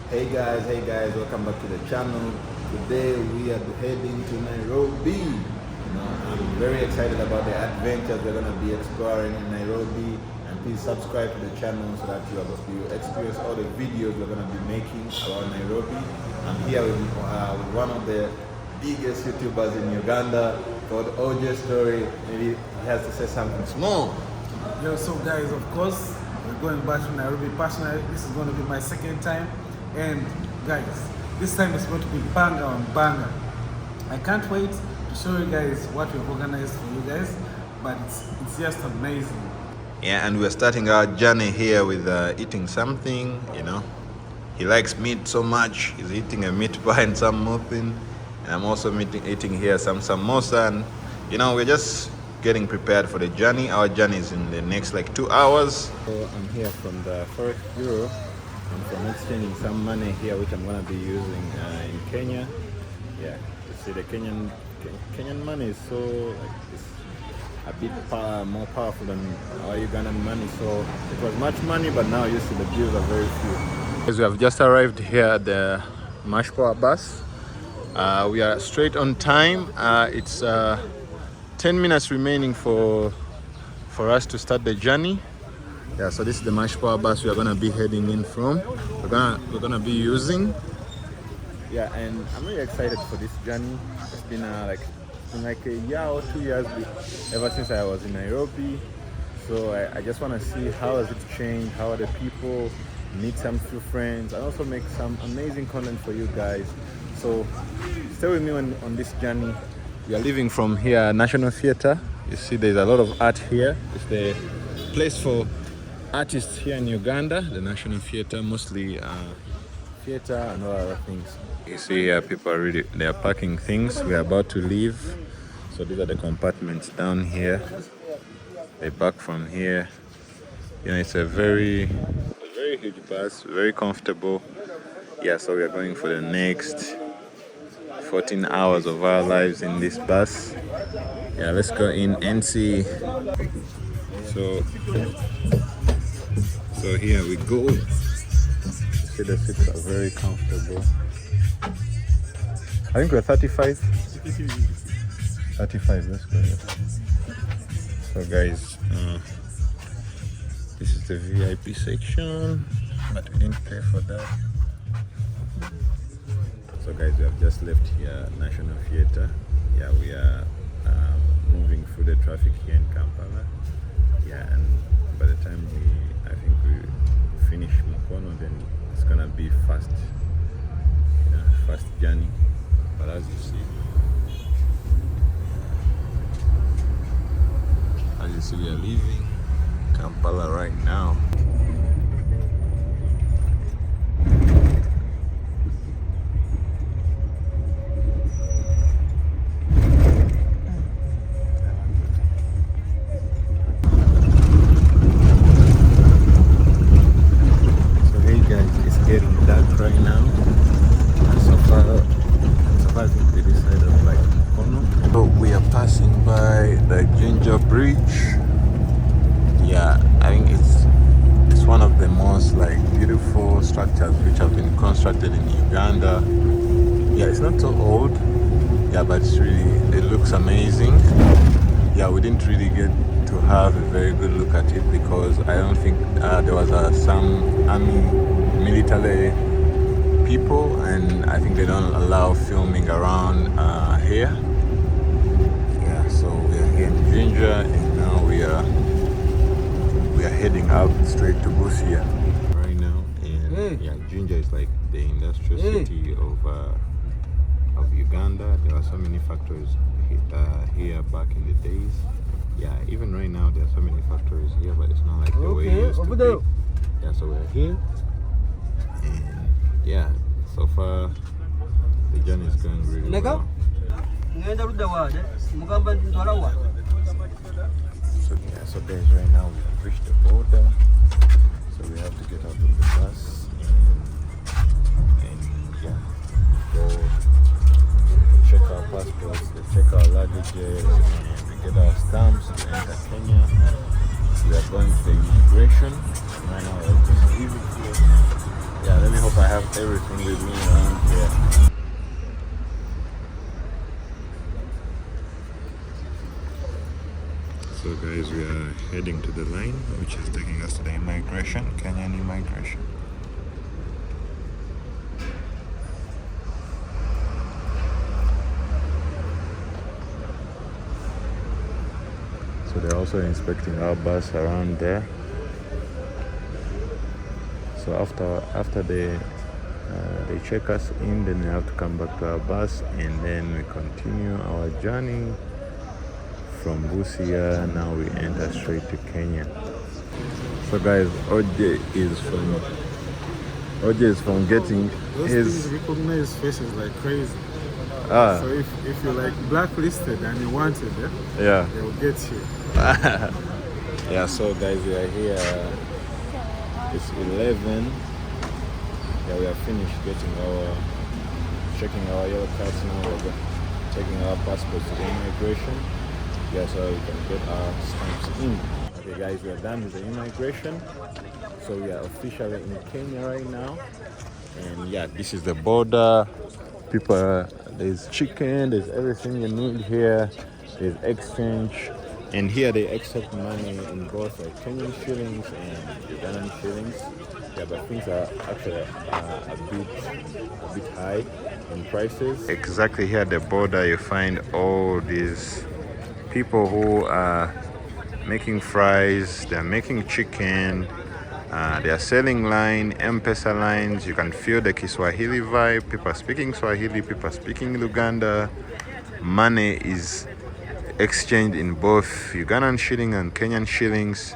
Hey guys, welcome back to the channel. Today we are heading to Nairobi. I'm very excited about the adventures we're going to be exploring in Nairobi. And please subscribe to the channel so that you experience all the videos we're going to be making about Nairobi. I'm here with one of the biggest YouTubers in Uganda called OJ Story. Maybe he has to say something small. Yo, so guys, of course, we're going back to Nairobi. Personally, this is going to be my second time. And guys, this time is going to be banger on banger. I can't wait to show you guys what we've organized for you guys, but it's just amazing. Yeah, and we're starting our journey here with eating something, He likes meat so much. He's eating a meat pie and some muffin. And I'm also eating here some samosa. And, we're just getting prepared for the journey. Our journey is in the next 2 hours. So I'm here from the Forex Bureau. I'm from exchanging some money here, which I'm going to be using in Kenya. Yeah, you see the Kenyan money is so it's a bit more powerful than our Ugandan money. So it was much money, but now you see the bills are very few. As we have just arrived here at the Mashpoa bus, we are straight on time. It's 10 minutes remaining for us to start the journey. Yeah, so this is the Mashpoa bus we are gonna be heading in from. We're gonna be using. Yeah, and I'm really excited for this journey. It's been like a year or 2 years ever since I was in Nairobi. So I just want to see how has it changed, how are the people, meet some few friends, and also make some amazing content for you guys. So stay with me on this journey. We are leaving from here, National Theatre. You see there's a lot of art here. It's the place for artists here in Uganda, the National Theatre, mostly theatre and all other things. You see here people they are packing things. We are about to leave. So these are the compartments down here. They pack from here. It's a very huge bus, very comfortable. Yeah, so we are going for the next 14 hours of our lives in this bus. Yeah, let's go in and see. So here we go. See, the seats are very comfortable. I think we're 35. 35, let's go here. So guys, this is the VIP section, but we didn't pay for that. So guys, we have just left here National Theatre. Yeah, we are moving through the traffic here in Kampala. Yeah, and by the time I think we finish Mukono, then it's gonna be fast journey. But as you see, we are leaving Kampala right now. Bridge. Yeah, I think it's one of the most beautiful structures which have been constructed in Uganda. Yeah, it's not so old. Yeah, but it looks amazing. Yeah, we didn't really get to have a very good look at it because I don't think there was some army military people, and I think they don't allow filming around here. So we are here in Jinja, and now we are heading out straight to Busia right now. And yeah, Jinja is like the industrial city of Uganda. There are so many factories here back in the days. Yeah, even right now there are so many factories here, but it's not like the way it used to be. Yeah, so we're here, and yeah, so far the journey is going really well. So guys, right now we have reached the border, so we have to get out of the bus and yeah, go check our passports, check our luggages, and we get our stamps to enter Kenya. We are going to the immigration. Right now we're just leaving here. Yeah, let me hope I have have everything with me around here. So guys, we are heading to the line, which is taking us to the immigration, Kenyan immigration. So they're also inspecting our bus around there. So after they check us in, then we have to come back to our bus, and then we continue our journey from Busia. Now we enter straight to Kenya. So guys, OJ is from getting those his things recognize faces like crazy. Ah. So if you're like blacklisted and you wanted, yeah. they will get you. Yeah, so guys, we are here. It's 11. Yeah, we are finished checking our yellow cards now. We're taking our passports to the immigration. Yeah, so we can get our stamps in. Okay guys, we are done with the immigration. So we are officially in Kenya right now. And yeah, this is the border. People, there's chicken, there's everything you need here. There's exchange. And here they accept money in both like Kenyan shillings and Ugandan shillings. Yeah, but things are actually a bit high in prices. Exactly here at the border, you find all these people who are making fries, they're making chicken, they are selling line, M-Pesa lines. You can feel the Kiswahili vibe. People are speaking Swahili, people are speaking Luganda. Money is exchanged in both Ugandan shilling and Kenyan shillings.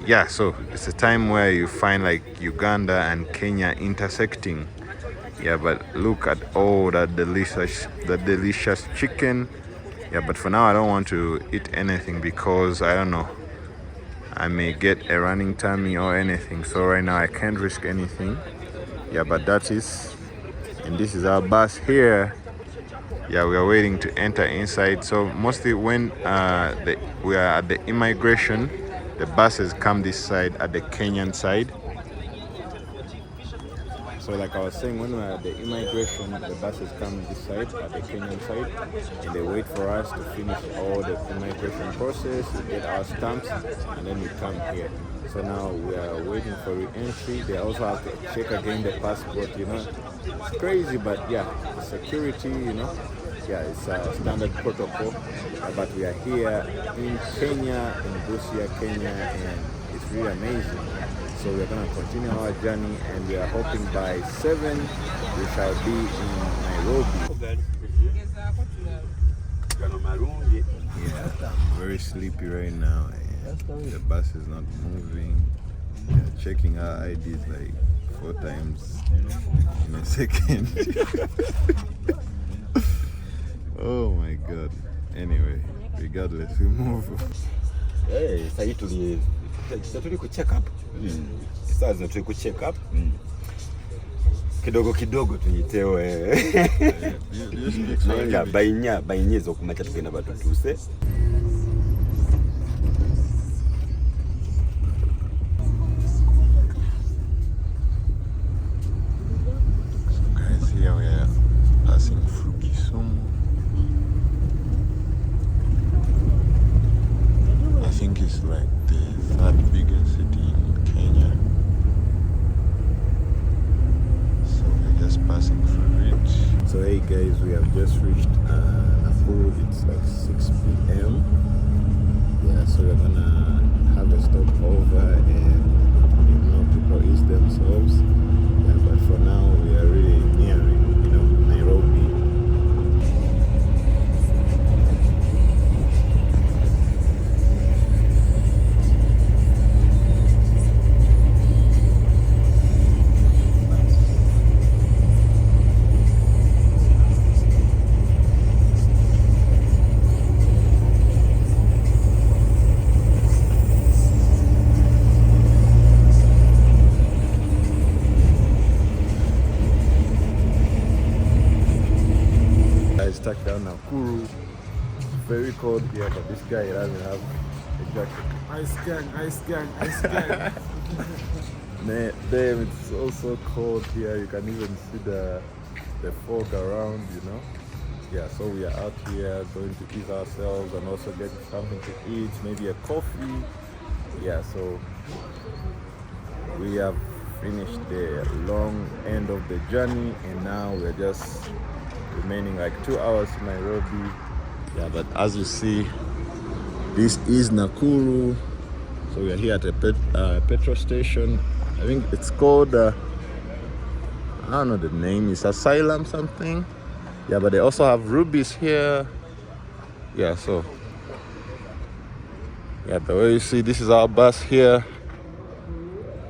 Yeah, so it's a time where you find like Uganda and Kenya intersecting. Yeah, but look at all that delicious chicken. Yeah, but for now I don't want to eat anything because I don't know, I may get a running tummy or anything. So right now I can't risk anything. Yeah, but that is, and this is our bus here. Yeah, we are waiting to enter inside. So mostly when we are at the immigration, the buses come this side at the Kenyan side. So like I was saying, when we're at the immigration, the buses come this side at the Kenyan side, and they wait for us to finish all the immigration process, we get our stamps, and then we come here. So now we are waiting for re-entry. They also have to check again the passport, you know. It's crazy, but yeah, security, you know. Yeah, it's a standard protocol, but we are here in Kenya, in Busia, Kenya, and it's really amazing. So we're going to continue our journey, and we are hoping by 7 we shall be in Nairobi. Yeah, very sleepy right now, and the bus is not moving. We are checking our IDs like 4 times in a second. Oh my god. Anyway, regardless, we move. Hey, sasa tuli ku check up. Sasa tuli ku check up. Kidogo tuyitewe. Nanga bainyezo kumacha tugenda batutuse. Guys, here we are passing through Kisumu. I think it's like the 3rd biggest city in Kenya. So we're just passing through it. So hey guys, we have just reached Nakuru. It's like 6 p.m. Yeah, so we're gonna have a stopover and people ease themselves. Yeah, but for now we are really nearing, you know, Nairobi. Stuck down Nakuru. Very cold here, but this guy doesn't have a jacket. Ice gang. Damn, it's also cold here. You can even see the fog around, you know. Yeah, so we are out here going to ease ourselves and also get something to eat, maybe a coffee. Yeah, so we have finished the long end of the journey and now we're just remaining like 2 hours to Nairobi. Yeah, but as you see, this is Nakuru. So we are here at a petrol station. I think it's called, I don't know the name, it's Asylum something. Yeah, but they also have rubies here. Yeah, so yeah, the way you see, this is our bus here.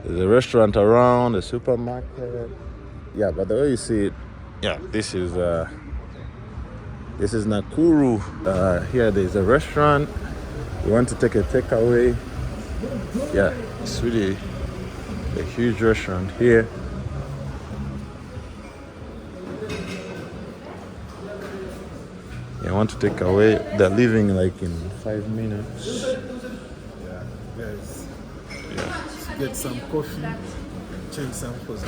There's a restaurant around, a supermarket. Yeah, but the way you see it, yeah, this is Nakuru. Here there's a restaurant. We want to take a takeaway. Yeah, it's really a huge restaurant here. I want to take away. They're leaving like in 5 minutes. Yeah, guys. Yeah. Let's get some coffee, change some clothes.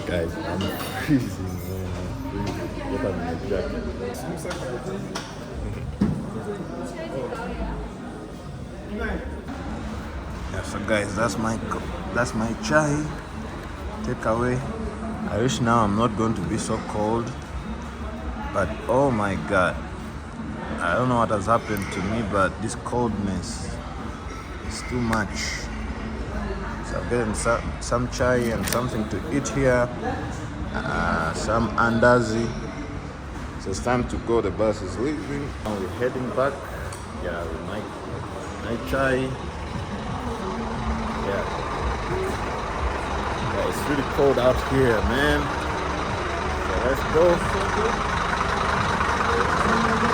Guys, I'm freezing, man. I'm freezing. Get on my jacket. Yeah, so guys, that's my chai takeaway. I wish now I'm not going to be so cold. But oh my god, I don't know what has happened to me, but this coldness is too much. So I'm getting some chai and something to eat here, some andazi. So it's time to go, the bus is leaving. Now we're heading back. Yeah, with my chai. Yeah, it's really cold out here, man. So let's go.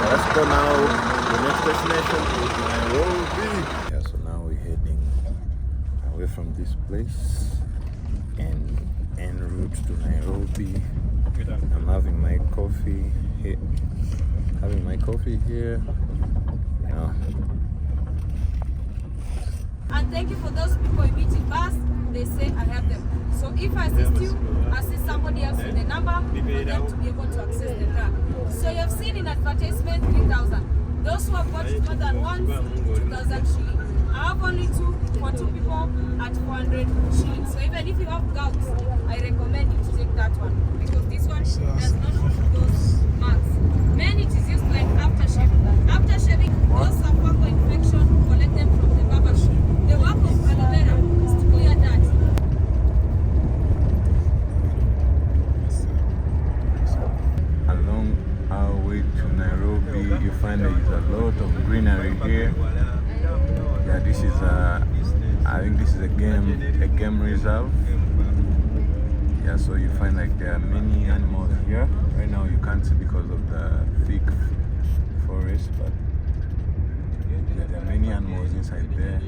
Let's go now. The next destination is Nairobi. Yeah, so now we're heading away from this place and en route to Nairobi. I'm having my coffee here. Yeah. And thank you for those people you meet in bus. They say I have them. So if I assist you, assist somebody else with the number for them to be able to access the drug. So you have seen in advertisement 3,000. Those who have bought it more than once, 2,000 shillings. I have only two for two people at 400 shillings. So even if you have gout, I recommend you to take that one because this one does not have those marks. Men, it is used like aftershave. After shaving, those have fungal infection, collect them from the barber shop. The work of aloe vera is to clear that. Along our way to Nairobi, you find there is a lot of greenery here. Yeah, this is I think this is a game reserve. Yeah, so you find like there are many animals here. Right now you can't see because of the thick forest, but yeah, there are many animals inside there.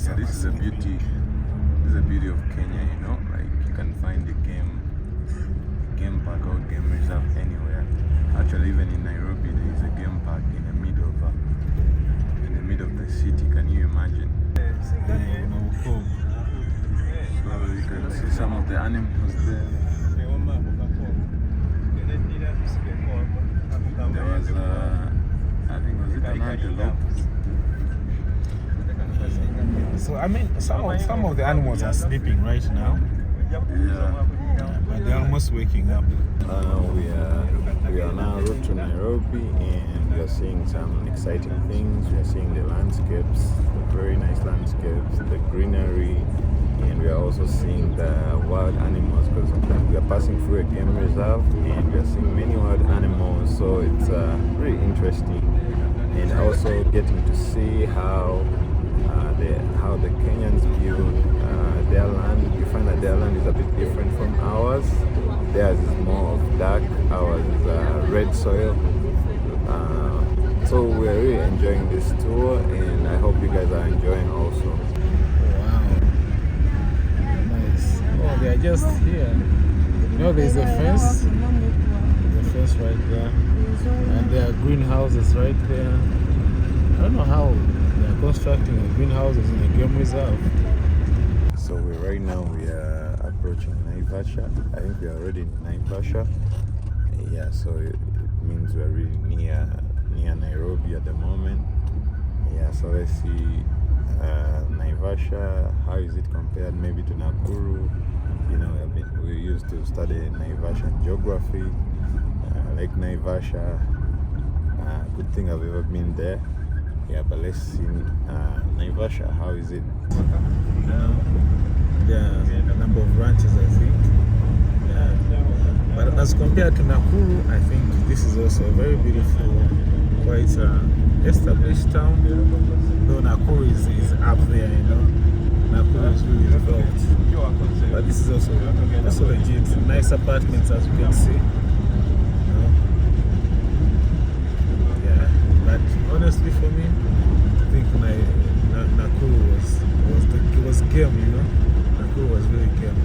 Yeah, this is the beauty. This is the beauty of Kenya, you know. Like you can find the game park or game reserve anywhere. Actually, even in Nairobi, there is a game park in the middle of the city. Can you imagine? So you can see some of the animals there. There was I think was it an antelope? So I mean, some of the animals are sleeping right now. Yeah. But they're almost waking up. We are now en route to Nairobi and we are seeing some exciting things. We are seeing the landscapes, the very nice landscapes, the greenery, and we are also seeing the wild animals because we are passing through a game reserve and we are seeing many wild animals. So it's really interesting, and also getting to see how the Kenyans build their land. You find that their land is a bit different from ours. Theirs is more of dark, ours is red soil. So we're really enjoying this tour and I hope you guys are enjoying also. Wow. Nice. Oh, they're just here. You know, there's a fence. There's a fence right there. And there are greenhouses right there. I don't know how they are constructing the greenhouses in the game reserve. So right now we are approaching Naivasha. I think we are already in Naivasha. Yeah, so it means we're really near Nairobi at the moment. Yeah, so let's see Naivasha. How is it compared maybe to Nakuru? You know, we used to study Naivasha geography. Like Naivasha, good thing I've ever been there. Yeah, but let's see Naivasha. How is it? Yeah, number of branches, I think. Yeah. But as compared to Nakuru, I think this is also a very beautiful, quite established town. Though Nakuru is up there, you know. Nakuru is really developed. But this is also legit. Nice apartments, as you can see. You know? Yeah. But honestly, for me, I think Nakuru was game, you know. Nakuru was really game.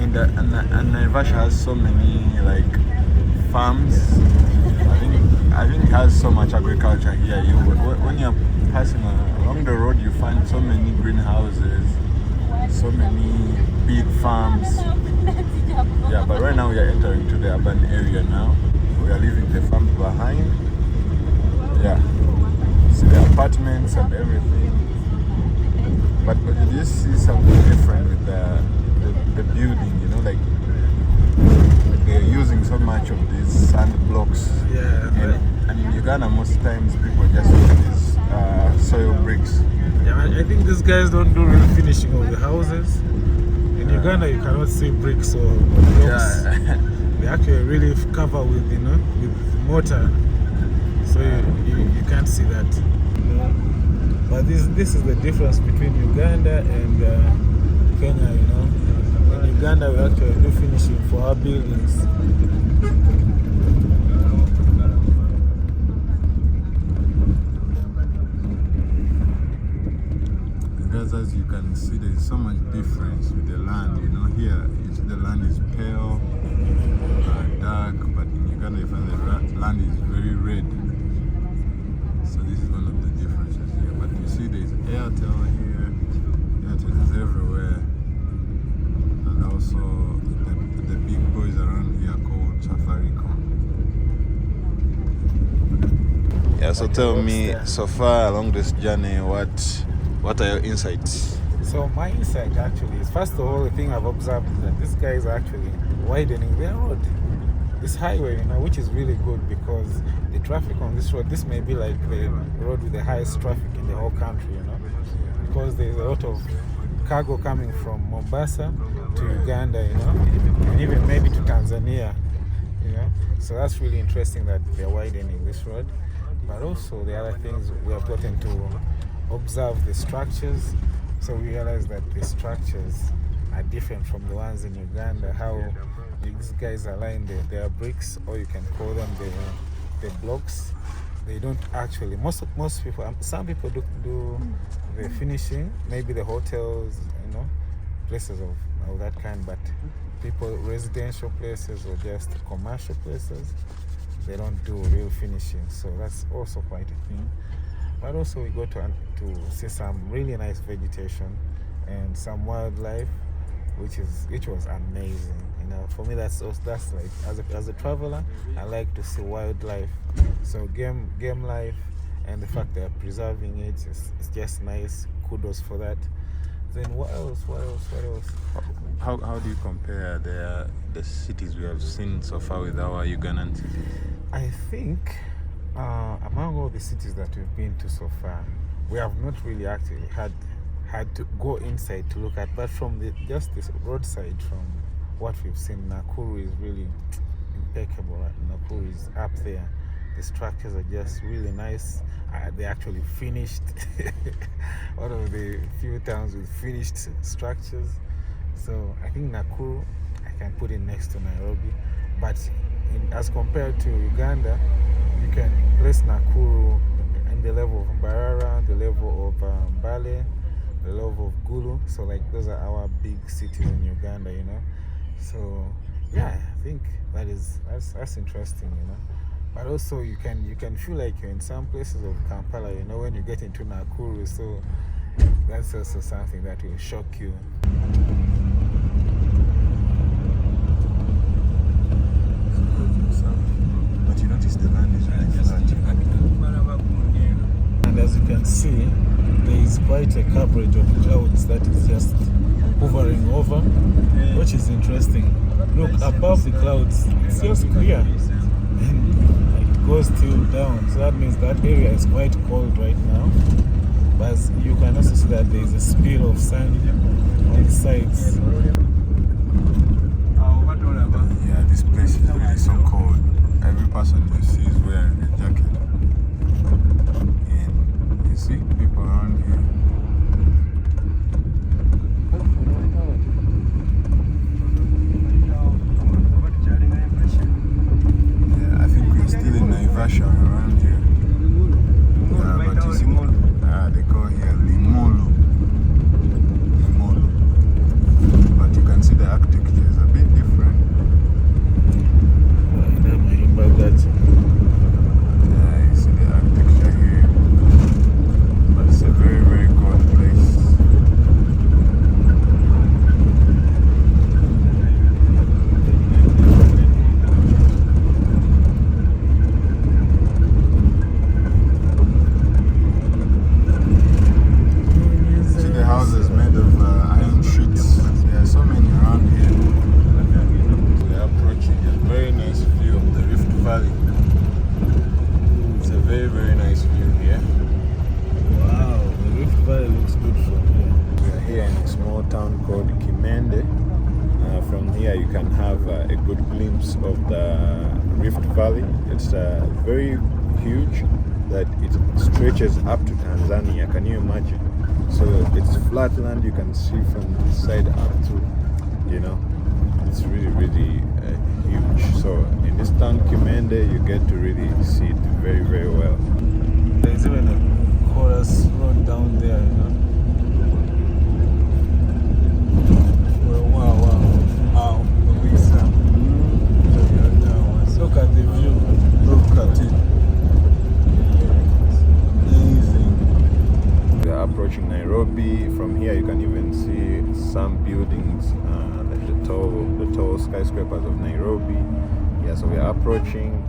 And Naivasha has so many like farms. I think it has so much agriculture here. When you're passing along the road, you find so many greenhouses, so many big farms. Yeah, but right now we are entering to the urban area now. We are leaving the farms behind. Yeah, see the apartments and everything. But you see something different with the building, you know, like they're using so much of these sand blocks. Yeah. And in Uganda, most times people just use these soil bricks. Yeah, I think these guys don't do real finishing of the houses. In Uganda, you cannot see bricks or blocks. Yeah. They actually really cover with, you know, with mortar, so you can't see that. But this is the difference between Uganda and Kenya, you know. In Uganda, we actually do finishing for our buildings. Because as you can see, there's so much difference with the land. You know, here you see the land is pale, dark, but in Uganda you find the land is very red. So this is one of the differences here. But you see, there's Airtel here. Airtel is everywhere, and also the big boys around here called Safaricom. Yeah. So tell me, so far along this journey, what are your insights? So my insight actually is, first of all, the thing I've observed is that these guys are actually widening their road, this highway, you know, which is really good, because the traffic on this road, this may be like the road with the highest traffic in the whole country, you know, because there's a lot of cargo coming from Mombasa to Uganda, you know, and even maybe to Tanzania, you know. So that's really interesting that they're widening this road. But also the other things, we have gotten to observe the structures. So we realize that the structures are different from the ones in Uganda. How these guys align their bricks, or you can call them the blocks. They don't actually, most people, some people do the finishing, maybe the hotels, you know, places of that kind, but people, residential places or just commercial places, they don't do real finishing. So that's also quite a thing. But also we go to see some really nice vegetation and some wildlife, which was amazing. You know, for me that's like, as a traveler, I like to see wildlife. So game life, and the fact they're preserving it is just nice. Kudos for that. Then what else? How do you compare the cities we have seen so far with our Ugandan cities? I think among all the cities that we've been to so far, we have not really actually had to go inside to look at, but from just this roadside, from what we've seen, Nakuru is really impeccable. Nakuru is up there. The structures are just really nice. They actually finished. One of the few towns with finished structures. So I think Nakuru, I can put it next to Nairobi. But as compared to Uganda, you can place Nakuru in the level of Mbarara, the level of Mbale, the level of Gulu. So like those are our big cities in Uganda, you know. So yeah, I think that's interesting, you know. but also you can feel like you're in some places of Kampala, you know, when you get into Nakuru. So that's also something that will shock you. But you notice the land is really flat. And as you can see, there is quite a coverage of clouds that is just hovering over, which is interesting. Look, above the clouds, it's just clear. And it goes still down. So that means that area is quite cold right now. But you can also see that there is a spill of sand on the sides. Yeah, this place is really so cold. Every person you see is wearing a jacket. And you see people around here. Yeah, I think we're still in Naivasha around here. Yeah, but you see, they call here Limolo. But you can see the architecture is a bit different. Yeah, you see the architecture here. But it's a very, very cold place. See the houses made of iron sheets. There are so many around here. We are approaching a very nice view of the Rift Valley. It's a very, very nice view here. Wow, the Rift Valley looks good from here. We are here in a small town called Kimende. From here you can have a good glimpse of the Rift Valley. It's very huge that it stretches up to Tanzania. Can you imagine? So it's flat land, you can see from this side up to, you know, it's really, really huge. So in this town Kimende you get to really see it very, very well. There's even a chorus road down there, you know. Wow. Look at the view. Look at it. Amazing. We are approaching Nairobi. From here you can even see some buildings, like the tall skyscrapers of Nairobi. Yeah, so we are approaching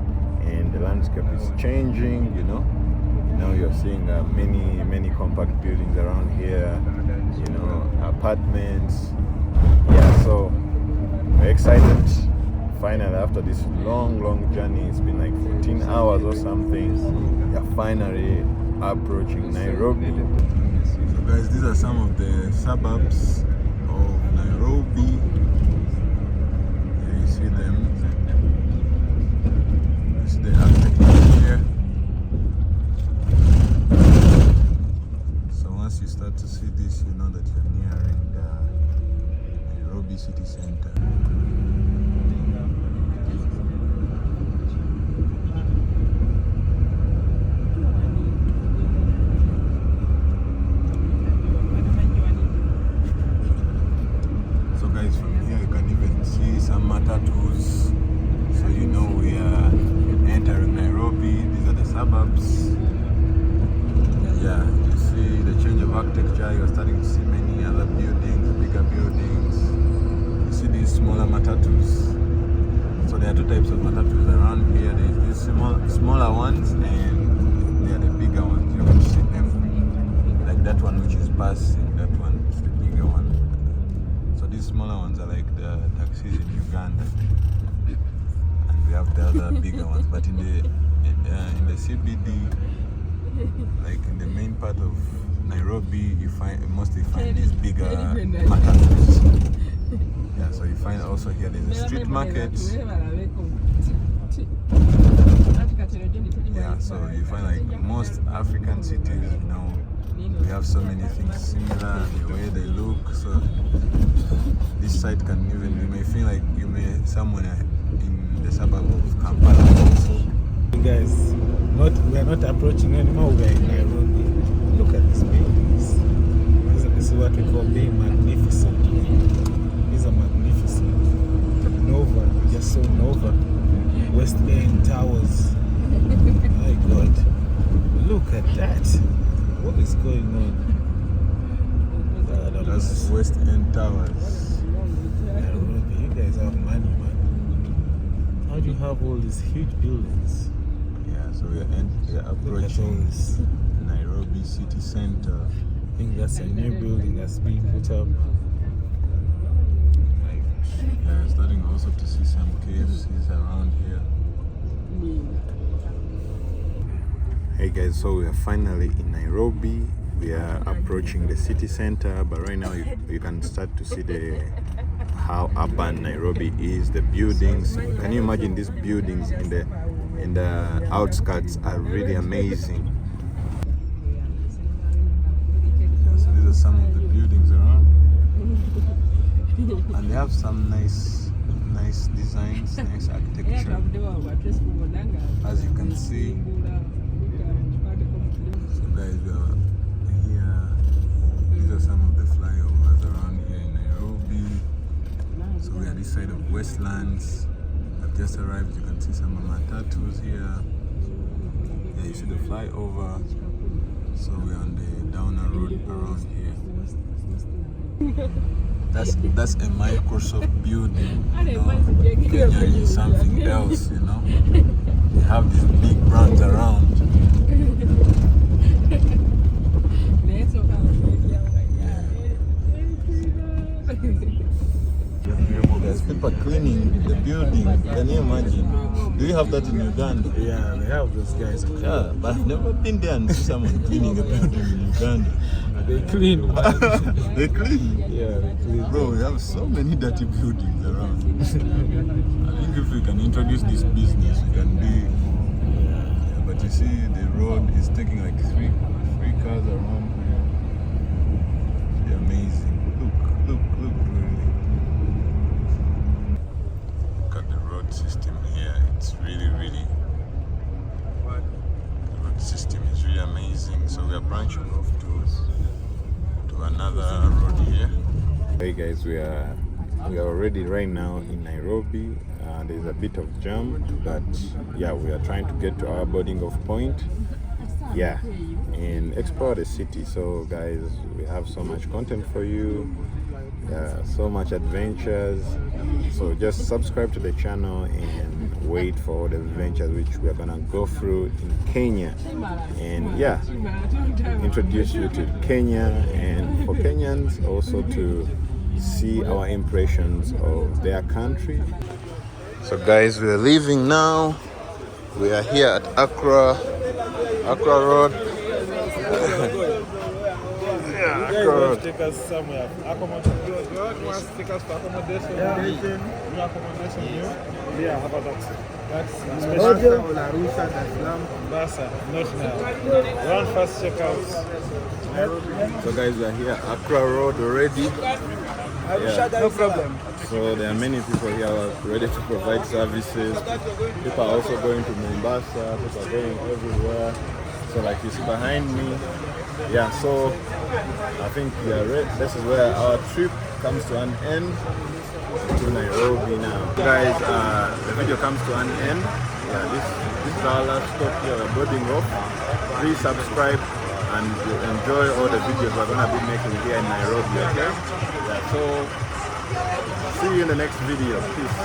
and the landscape is changing, you know. Now you're seeing many compact buildings around here, you know, apartments. Yeah, so we're excited. Finally, after this long journey, it's been like 14 hours or something, we're finally approaching Nairobi. So guys, these are some of the suburbs of Nairobi. Here you see them. You see the architecture here. So once you start to see this, you know that you're nearing the Nairobi city center. So guys, from here you can even see some matatus. So you know we are entering Nairobi. These are the suburbs. Yeah, you see the change of architecture. You're starting to see many other buildings, bigger buildings. You see these smaller matatus. So there are two types of matatus around here. There's these smaller ones and there are the bigger ones. You can see them. Like that one which is passing, that one is the bigger one. So these smaller ones are like the taxis in Uganda. And we have the other bigger ones. But in the CBD, like in the main part of Nairobi, you mostly find these bigger matatus. Yeah, so you find also here there's a street market. Yeah, so you find like most African cities, you know, we have so many things similar, the way they look. So this site can even, you may feel like you may somewhere in the suburb of Kampala also. Guys, we are not approaching anymore, we are in Nairobi. Look at these buildings. This is what we call being magnificent. These are magnificent. Nova, just so Nova. West End Towers. My God. Look at that. What is going on? That's West End Towers. Nairobi, you guys have money, man. How do you have all these huge buildings? Yeah, so we're Look at all approaching this. Nairobi city center. I think that's a new building that's being put up. Yeah, starting also to see some KFCs around here. Hey guys, so we are finally in Nairobi. We are approaching the city center, but right now you can start to see how urban Nairobi is. The buildings. Can you imagine these buildings in the outskirts are really amazing. So these are some of the buildings around, and they have some nice designs, nice architecture. As you can see. So guys, we are here. These are some of the flyovers around here in Nairobi. So we are this side of Westlands. I've just arrived. You can see some of my tattoos here. Yeah, you see the flyover. So we're on the Downer Road around here. That's a Microsoft building. You know? Kenya is something else, you know. They have these big brands around. There's people cleaning the building. Can you imagine? Do you have that in Uganda? Yeah, they have those guys. Yeah, but I've never been there and see someone cleaning a building in Uganda. They clean, man. They clean? Yeah, they clean. Bro, we have so many dirty buildings around. I think if we can introduce this business, we can be. Yeah, but you see, the road is taking like three cars around here. It's amazing. Look, really. Look at the road system here. It's really. The road system is really amazing. So we are branching off to another road here. Hey guys, we are already right now in Nairobi. There's a bit of jam, but yeah, we are trying to get to our boarding off point. Yeah, and explore the city. So guys, we have so much content for you. Yeah, so much adventures. So just subscribe to the channel and wait for all the adventures which we are gonna go through in Kenya. And yeah, introduce you to Kenya, and for Kenyans also to see our impressions of their country. So guys, we are leaving now. We are here at Accra Road. Yeah, Accra Road. Take us somewhere. You want to take us to accommodation? Yeah, how about that? That's special. Mombasa, not now. One first checkout. So guys, we are here at Accra Road already. Yeah. No problem. So there are many people here who are ready to provide services. People are also going to Mombasa. People are going everywhere. So like you see behind me. Yeah, so I think we are ready. This is where our trip comes to an end to Nairobi now. Guys, the video comes to an end. Yeah, this is our last stop here. We're boarding off. Please subscribe and enjoy all the videos we're gonna be making here in Nairobi, okay? Yeah, so see you in the next video. Peace.